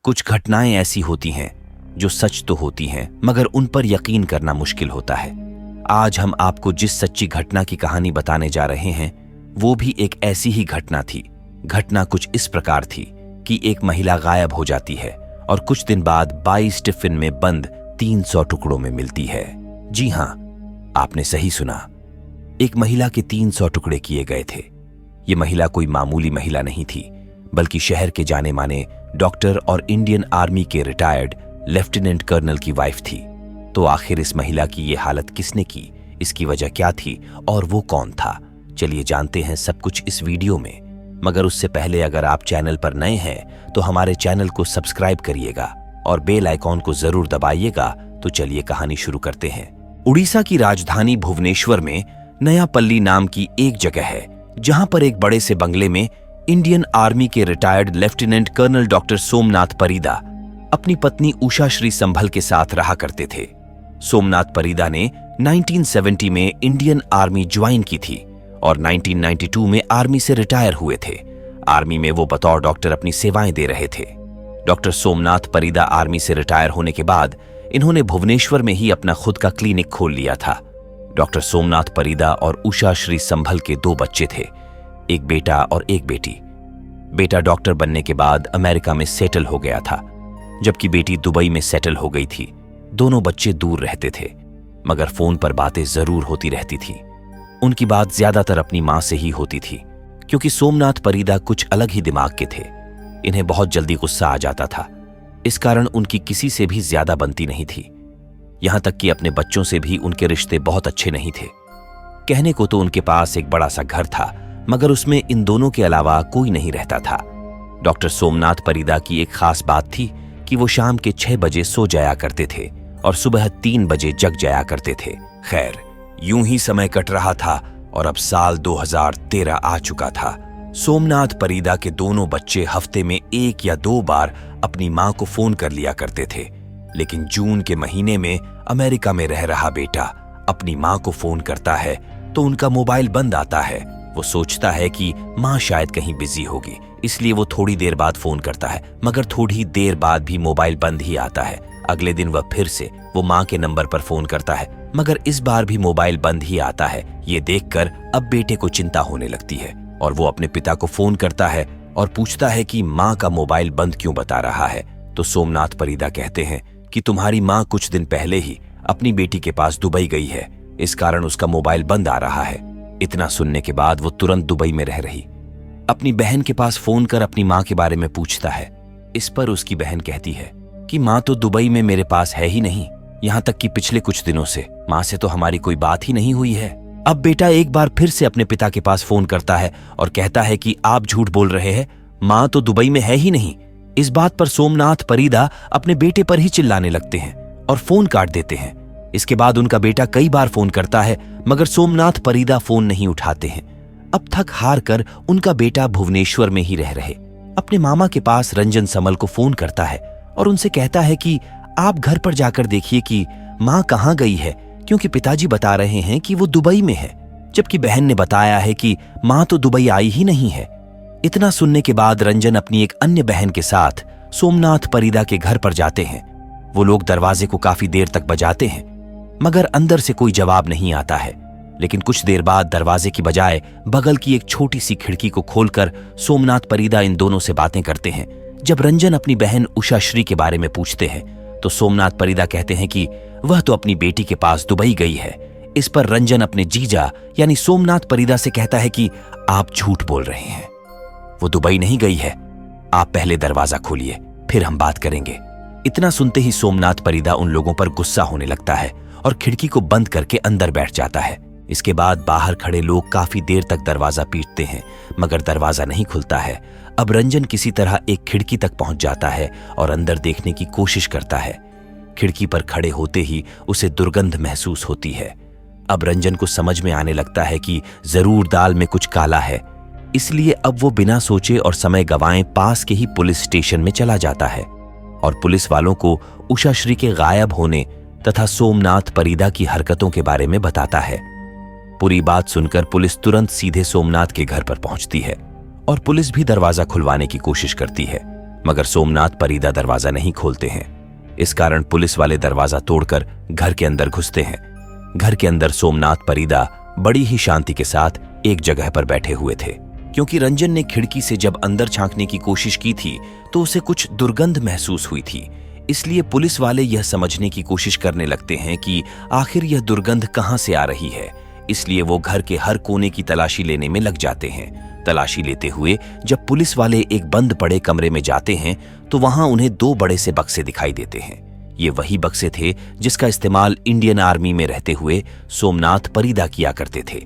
कुछ घटनाएं ऐसी होती हैं जो सच तो होती हैं मगर उन पर यकीन करना मुश्किल होता है। आज हम आपको जिस सच्ची घटना की कहानी बताने जा रहे हैं वो भी एक ऐसी ही घटना थी। घटना कुछ इस प्रकार थी कि एक महिला गायब हो जाती है और कुछ दिन बाद 22 टिफिन में बंद 300 टुकड़ों में मिलती है। जी हां, आपने सही सुना, एक महिला के 300 टुकड़े किए गए थे। ये महिला कोई मामूली महिला नहीं थी बल्कि शहर के जाने माने डॉक्टर और इंडियन आर्मी के रिटायर्ड लेफ्टिनेंट कर्नल की वाइफ थी। तो आखिर इस महिला की ये हालत किसने की, इसकी वजह क्या थी और वो कौन था? चलिए जानते हैं सब कुछ इस वीडियो में। मगर उससे पहले अगर आप चैनल पर नए हैं तो हमारे चैनल को सब्सक्राइब करिएगा और बेल आइकॉन को जरूर दबाइएगा। तो चलिए कहानी शुरू करते हैं। उड़ीसा की राजधानी भुवनेश्वर में नयापल्ली नाम की एक जगह है जहां पर एक बड़े से बंगले में इंडियन आर्मी के retired lieutenant colonel doctor Somnath Parida अपनी पत्नी उषा श्री संभल के साथ रहा करते थे। सोमनाथ परिदा ने 1970 में इंडियन आर्मी ज्वाइन की थी और 1992 में आर्मी से रिटायर हुए थे। आर्मी में वो बतौर डॉक्टर अपनी सेवाएं दे रहे थे। डॉक्टर सोमनाथ परिदा आर्मी से रिटायर होने के बाद इन्होंने भुवनेश्वर में ही अपना खुद का क्लिनिक खोल लिया था। डॉक्टर सोमनाथ परिदा और उषा श्री संभल के 2 बच्चे थे, एक बेटा और एक बेटी। बेटा डॉक्टर बनने के बाद अमेरिका में सेटल हो गया था जबकि बेटी दुबई में सेटल हो गई थी। दोनों बच्चे दूर रहते थे मगर फोन पर बातें जरूर होती रहती थी। उनकी बात ज्यादातर अपनी मां से ही होती थी क्योंकि सोमनाथ परिदा कुछ अलग ही दिमाग के थे। इन्हें बहुत जल्दी गुस्सा आ जाता था, इस कारण उनकी किसी से भी ज्यादा बनती नहीं थी। यहां तक कि अपने बच्चों से भी उनके रिश्ते बहुत अच्छे नहीं थे। कहने को तो उनके पास एक बड़ा सा घर था मगर उसमें इन दोनों के अलावा कोई नहीं रहता था। डॉक्टर सोमनाथ परिदा की एक खास बात थी कि वो शाम के 6 बजे सो जाया करते थे और सुबह 3 बजे जग जाया करते थे। खैर, यूं ही समय कट रहा था और अब साल 2013 आ चुका था। सोमनाथ परिदा के दोनों बच्चे हफ्ते में 1 या 2 बार अपनी मां को फोन कर लिया करते थे, लेकिन जून के महीने में अमेरिका में रह रहा बेटा अपनी मां को फोन करता है तो उनका मोबाइल बंद आता है। वो सोचता है कि मां शायद कहीं बिजी होगी, इसलिए वो थोड़ी देर बाद फोन करता है मगर थोड़ी देर बाद भी मोबाइल बंद ही आता है। अगले दिन वह फिर से वो मां के नंबर पर फोन करता है मगर इस बार भी मोबाइल बंद ही आता है। ये देखकर अब बेटे को चिंता होने लगती है और वो अपने पिता को फोन करता है और पूछता है कि मां का मोबाइल बंद क्यों बता रहा है। तो सोमनाथ परिदा कहते हैं कि तुम्हारी मां कुछ दिन पहले ही अपनी बेटी के पास दुबई गई है, इस कारण उसका मोबाइल बंद आ रहा है। इतना सुनने के बाद वो तुरंत दुबई में रह रही अपनी बहन के पास फोन कर अपनी मां के बारे में पूछता है। इस पर उसकी बहन कहती है कि मां तो दुबई में मेरे पास है ही नहीं, यहां तक कि पिछले कुछ दिनों से मां से तो हमारी कोई बात ही नहीं हुई है। अब बेटा एक बार फिर से अपने पिता के पास फोन करता है और कहता है कि आप झूठ बोल रहे हैं, मां तो दुबई में है ही नहीं। इस बात पर सोमनाथ परिदा अपने बेटे पर ही चिल्लाने लगते हैं और फोन काट देते हैं। इसके बाद उनका बेटा कई बार फोन करता है मगर सोमनाथ परिदा फोन नहीं उठाते हैं। अब थक हार कर उनका बेटा भुवनेश्वर में ही रह रहे अपने मामा के पास रंजन समल को फोन करता है और उनसे कहता है कि आप घर पर जाकर देखिए कि मां कहां गई है, क्योंकि पिताजी बता रहे हैं कि वो दुबई में है, जबकि बहन ने बताया है कि मां तो दुबई आई ही नहीं है। इतना सुनने के बाद रंजन अपनी एक अन्य बहन के साथ सोमनाथ परिदा के घर पर जाते हैं। वो लोग दरवाजे को काफी देर तक बजाते हैं मगर अंदर से कोई जवाब नहीं आता है। लेकिन कुछ देर बाद दरवाजे की बजाय बगल की एक छोटी सी खिड़की को खोलकर सोमनाथ परिदा इन दोनों से बातें करते हैं। जब रंजन अपनी बहन उषा श्री के बारे में पूछते हैं तो सोमनाथ परिदा कहते हैं कि वह तो अपनी बेटी के पास दुबई गई है। इस पर रंजन अपने जीजा यानी सोमनाथ परिदा से कहता है कि आप झूठ बोल रहे हैं, वो दुबई नहीं गई है, आप पहले दरवाजा खोलिए फिर हम बात करेंगे। इतना सुनते ही सोमनाथ परिदा उन लोगों पर गुस्सा होने लगता है और खिड़की को बंद करके अंदर बैठ जाता है। इसके बाद बाहर खड़े लोग काफी देर तक दरवाजा पीटते हैं मगर दरवाजा नहीं खुलता है। अब रंजन किसी तरह एक खिड़की तक पहुंच जाता है और अंदर देखने की कोशिश करता है। खिड़की पर खड़े होते ही उसे दुर्गंध महसूस होती है। अब रंजन को समझ में आने लगता है कि जरूर दाल में कुछ काला है, इसलिए अब वो बिना सोचे और समय गंवाए पास के ही पुलिस स्टेशन में चला जाता है और पुलिस वालों को उषा श्री के गायब होने तथा सोमनाथ परिदा की हरकतों के बारे में बताता है। पूरी बात सुनकर पुलिस तुरंत सीधे सोमनाथ के घर पर पहुंचती है और पुलिस भी दरवाजा खुलवाने की कोशिश करती है मगर सोमनाथ परीदा दरवाजा नहीं खोलते हैं। इस कारण पुलिस वाले दरवाजा तोड़कर घर के अंदर घुसते हैं। घर के अंदर सोमनाथ परीदा बड़ी ही शांति के साथ एक जगह पर बैठे हुए थे। क्योंकि रंजन ने खिड़की से जब अंदर झांकने की कोशिश की थी तो उसे कुछ दुर्गंध महसूस हुई थी। इसलिए पुलिस वाले यह समझने की कोशिश करने लगते हैं कि आखिर यह दुर्गंध कहां से आ रही है। इसलिए वो घर के हर कोने की तलाशी लेने में लग जाते हैं। तलाशी लेते हुए जब पुलिस वाले एक बंद पड़े कमरे में जाते हैं तो वहां उन्हें 2 बड़े से बक्से दिखाई देते हैं। ये वही बक्से थे जिसका इस्तेमाल इंडियन आर्मी में रहते हुए सोमनाथ परीदा किया करते थे।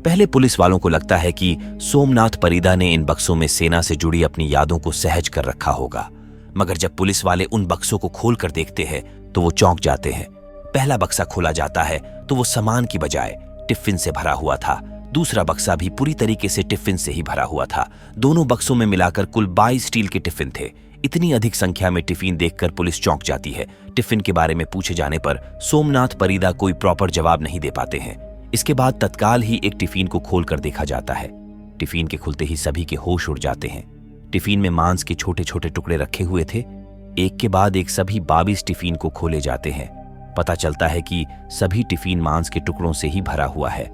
पहले पुलिस वालों को लगता है कि सोमनाथ परीदा ने इन बक्सों में सेना से जुड़ी अपनी यादों को सहज कर रखा होगा। मगर जब पुलिस वाले उन बक्सों को खोल कर देखते हैं तो वो चौंक जाते हैं। पहला बक्सा खोला जाता है तो वो सामान की बजाय टिफिन से भरा हुआ था। दूसरा बक्सा भी पूरी तरीके से टिफिन से ही भरा हुआ था। दोनों बक्सों में मिलाकर कुल 22 स्टील के टिफिन थे। इतनी अधिक संख्या में टिफिन देखकर पुलिस चौंक जाती है। टिफिन के बारे में पूछे जाने पर सोमनाथ परीदा कोई प्रॉपर जवाब नहीं दे पाते हैं। इसके बाद तत्काल ही एक टिफिन को खोलकर देखा जाता है। टिफिन के खुलते ही सभी के होश उड़ जाते हैं। टिफिन में मांस के छोटे छोटे टुकड़े रखे हुए थे। एक के बाद एक सभी 22 टिफिन को खोले जाते हैं। पता चलता है कि सभी टिफिन मांस के टुकड़ों से ही भरा हुआ है।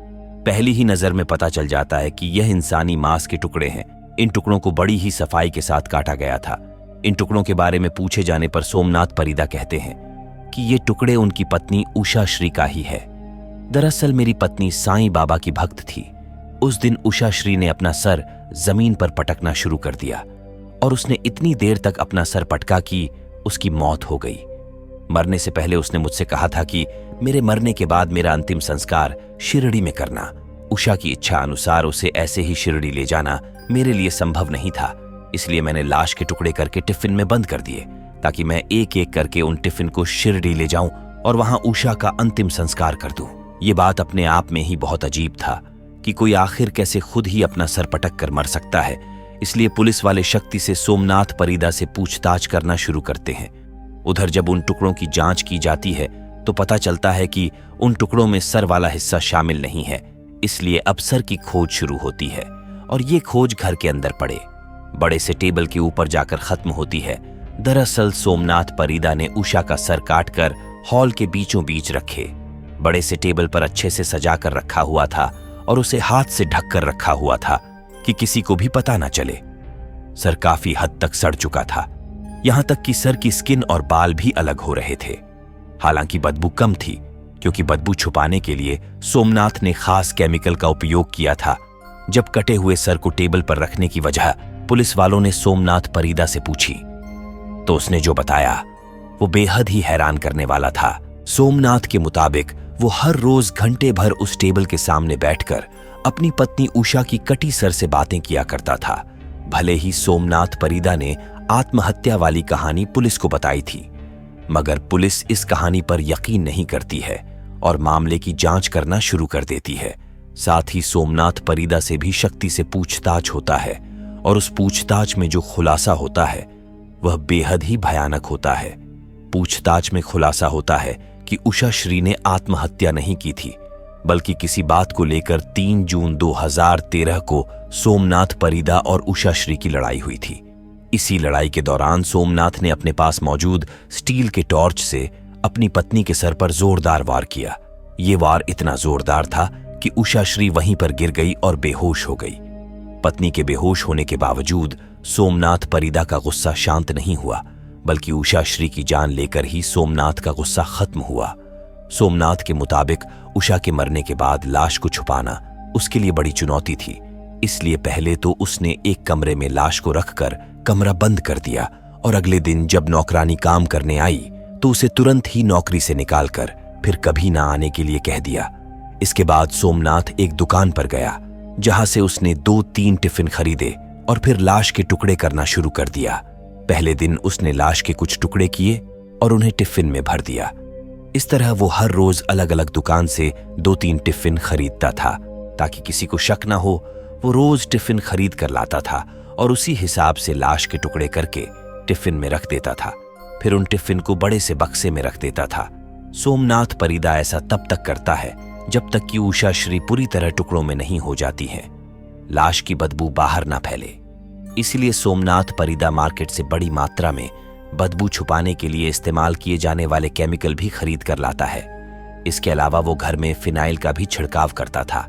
पहली ही नजर में पता चल जाता है कि यह इंसानी मांस के टुकड़े हैं। इन टुकड़ों को बड़ी ही सफाई के साथ काटा गया था। इन टुकड़ों के बारे में पूछे जाने पर सोमनाथ परीदा कहते हैं कि ये टुकड़े उनकी पत्नी उषा श्री का ही है। दरअसल मेरी पत्नी साईं बाबा की भक्त थी। उस दिन उषा श्री ने अपना सर जमीन पर पटकना शुरू कर दिया और उसने इतनी देर तक अपना सर पटका कि उसकी मौत हो गई। मरने से पहले उसने मुझसे कहा था कि मेरे मरने के बाद मेरा अंतिम संस्कार शिरडी में करना। उषा की इच्छा अनुसार उसे ऐसे ही शिरडी ले जाना मेरे लिए संभव नहीं था। इसलिए मैंने लाश के टुकड़े करके टिफिन में बंद कर दिए ताकि मैं एक एक करके उन टिफिन को शिरडी ले जाऊं और वहां उषा का अंतिम संस्कार कर दूं। ये बात अपने आप में ही बहुत अजीब था कि कोई आखिर कैसे खुद ही अपना सर पटक कर मर सकता है। इसलिए पुलिस वाले शक्ति से सोमनाथ परीदा से पूछताछ करना शुरू करते हैं। उधर जब उन टुकड़ों की जांच की जाती है तो पता चलता है कि उन टुकड़ों में सर वाला हिस्सा शामिल नहीं है। इसलिए अब सर की खोज शुरू होती है और ये खोज घर के अंदर पड़े बड़े से टेबल के ऊपर जाकर खत्म होती है। दरअसल सोमनाथ परीदा ने उषा का सर काटकर हॉल के बीचों बीच रखे बड़े से टेबल पर अच्छे से सजा कर रखा हुआ था और उसे हाथ से ढक कर रखा हुआ था कि किसी को भी पता न चले। सर काफी हद तक सड़ चुका था, यहां तक कि सर की स्किन और बाल भी अलग हो रहे थे। हालांकि बदबू कम थी क्योंकि बदबू छुपाने के लिए सोमनाथ ने खास केमिकल का उपयोग किया था। जब कटे हुए सर को टेबल पर रखने की वजह पुलिस वालों ने सोमनाथ परीदा से पूछी तो उसने जो बताया वो बेहद ही हैरान करने वाला था। सोमनाथ के मुताबिक वो हर रोज घंटे भर उस टेबल के सामने बैठकर अपनी पत्नी उषा की कटी सर से बातें किया करता था। भले ही सोमनाथ परीदा ने आत्महत्या वाली कहानी पुलिस को बताई थी, मगर पुलिस इस कहानी पर यकीन नहीं करती है और मामले की जांच करना शुरू कर देती है। साथ ही सोमनाथ परीदा से भी शक्ति से पूछताछ होता है और उस पूछताछ में जो खुलासा होता है वह बेहद ही भयानक होता है। पूछताछ में खुलासा होता है कि उषा श्री ने आत्महत्या नहीं की थी, बल्कि किसी बात को लेकर 3 जून 2013 को सोमनाथ परीदा और उषा श्री की लड़ाई हुई थी। इसी लड़ाई के दौरान सोमनाथ ने अपने पास मौजूद स्टील के टॉर्च से अपनी पत्नी के सर पर जोरदार वार किया। ये वार इतना जोरदार था कि उषा श्री वहीं पर गिर गई और बेहोश हो गई। पत्नी के बेहोश होने के बावजूद सोमनाथ परीदा का गुस्सा शांत नहीं हुआ, बल्कि उषा श्री की जान लेकर ही सोमनाथ का गुस्सा खत्म हुआ। सोमनाथ के मुताबिक उषा के मरने के बाद लाश को छुपाना उसके लिए बड़ी चुनौती थी। इसलिए पहले तो उसने एक कमरे में लाश को रखकर कमरा बंद कर दिया और अगले दिन जब नौकरानी काम करने आई तो उसे तुरंत ही नौकरी से निकालकर फिर कभी ना आने के लिए कह दिया। इसके बाद सोमनाथ एक दुकान पर गया जहां से उसने 2-3 टिफिन खरीदे और फिर लाश के टुकड़े करना शुरू कर दिया। पहले दिन उसने लाश के कुछ टुकड़े किए और उन्हें टिफिन में भर दिया। इस तरह वो हर रोज अलग अलग दुकान से 2-3 टिफिन खरीदता था ताकि किसी को शक ना हो। वो रोज टिफिन खरीद कर लाता था और उसी हिसाब से लाश के टुकड़े करके टिफिन में रख देता था। फिर उन टिफिन को बड़े से बक्से में रख देता था। सोमनाथ परीदा ऐसा तब तक करता है जब तक कि उषा श्री पूरी तरह टुकड़ों में नहीं हो जाती है, लाश की बदबू बाहर ना फैले। इसलिए सोमनाथ परिदा मार्केट से बड़ी मात्रा में बदबू छुपाने के लिए इस्तेमाल किए जाने वाले केमिकल भी खरीद कर लाता है। इसके अलावा वो घर में फिनाइल का भी छिड़काव करता था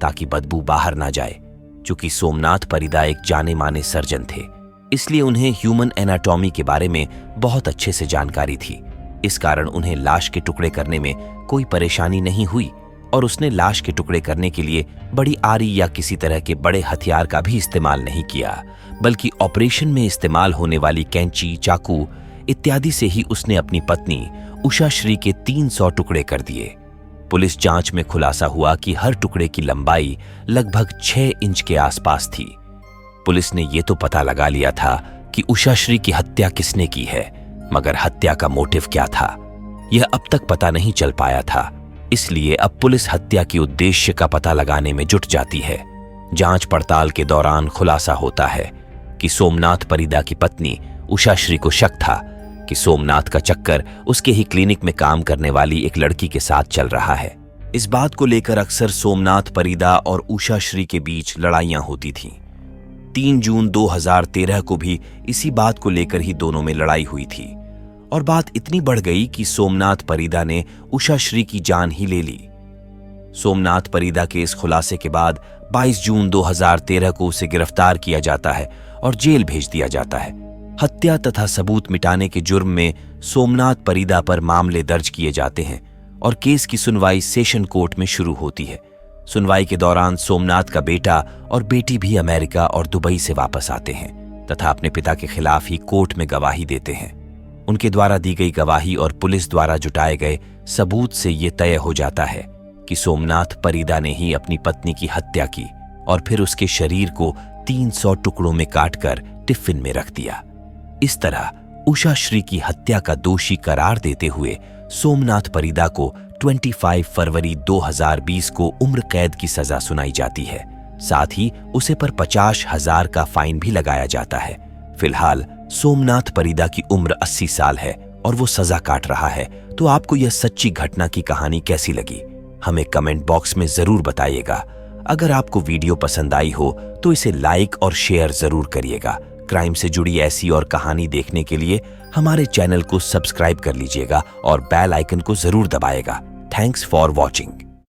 ताकि बदबू बाहर ना जाए। चूंकि सोमनाथ परिदा एक जाने माने सर्जन थे, इसलिए उन्हें ह्यूमन एनाटॉमी के बारे में बहुत अच्छे से जानकारी थी। इस कारण उन्हें लाश के टुकड़े करने में कोई परेशानी नहीं हुई और उसने लाश के टुकड़े करने के लिए बड़ी आरी या किसी तरह के बड़े हथियार का भी इस्तेमाल नहीं किया, बल्कि ऑपरेशन में इस्तेमाल होने वाली कैंची, चाकू इत्यादि से ही उसने अपनी पत्नी उषाश्री के 300 टुकड़े कर दिए। पुलिस जांच में खुलासा हुआ कि हर टुकड़े की लंबाई लगभग 6 इंच के आसपास थी। पुलिस ने ये तो पता लगा लिया था कि उषाश्री की हत्या किसने की है, मगर हत्या का मोटिव क्या था यह अब तक पता नहीं चल पाया था। इसलिए अब पुलिस हत्या के उद्देश्य का पता लगाने में जुट जाती है। जांच पड़ताल के दौरान खुलासा होता है कि सोमनाथ परिदा की पत्नी उषाश्री को शक था कि सोमनाथ का चक्कर उसके ही क्लिनिक में काम करने वाली एक लड़की के साथ चल रहा है। इस बात को लेकर अक्सर सोमनाथ परिदा और उषाश्री के बीच लड़ाइयां होती थीं। 3 जून 2013 को भी इसी बात को लेकर ही दोनों में लड़ाई हुई थी और बात इतनी बढ़ गई कि सोमनाथ परिदा ने उषाश्री की जान ही ले ली। सोमनाथ परिदा के इस खुलासे के बाद 22 जून 2013 को उसे गिरफ्तार किया जाता है और जेल भेज दिया जाता है। हत्या तथा सबूत मिटाने के जुर्म में सोमनाथ परिदा पर मामले दर्ज किए जाते हैं और केस की सुनवाई सेशन कोर्ट में शुरू होती है। सुनवाई के दौरान सोमनाथ का बेटा और बेटी भी अमेरिका और दुबई से वापस आते हैं तथा अपने पिता के खिलाफ ही कोर्ट में गवाही देते हैं। उनके द्वारा दी गई गवाही और पुलिस द्वारा जुटाए गए सबूत से ये तय हो जाता है कि सोमनाथ परिदा ने ही अपनी पत्नी की हत्या की और फिर उसके शरीर को 300 टुकड़ों में काटकर टिफिन में रख दिया। इस तरह उषाश्री की हत्या का दोषी करार देते हुए सोमनाथ परिदा को 25 फरवरी 2020 को उम्र कैद की सजा सुनाई जाती है। साथ ही उसे पर 50,000 का फाइन भी लगाया जाता है। फिलहाल सोमनाथ परिदा की उम्र 80 साल है और वो सजा काट रहा है। तो आपको यह सच्ची घटना की कहानी कैसी लगी, हमें कमेंट बॉक्स में जरूर बताइएगा। अगर आपको वीडियो पसंद आई हो तो इसे लाइक और शेयर जरूर करिएगा। क्राइम से जुड़ी ऐसी और कहानी देखने के लिए हमारे चैनल को सब्सक्राइब कर लीजिएगा और बेल आइकन को जरूर दबाएगा। Thanks for watching.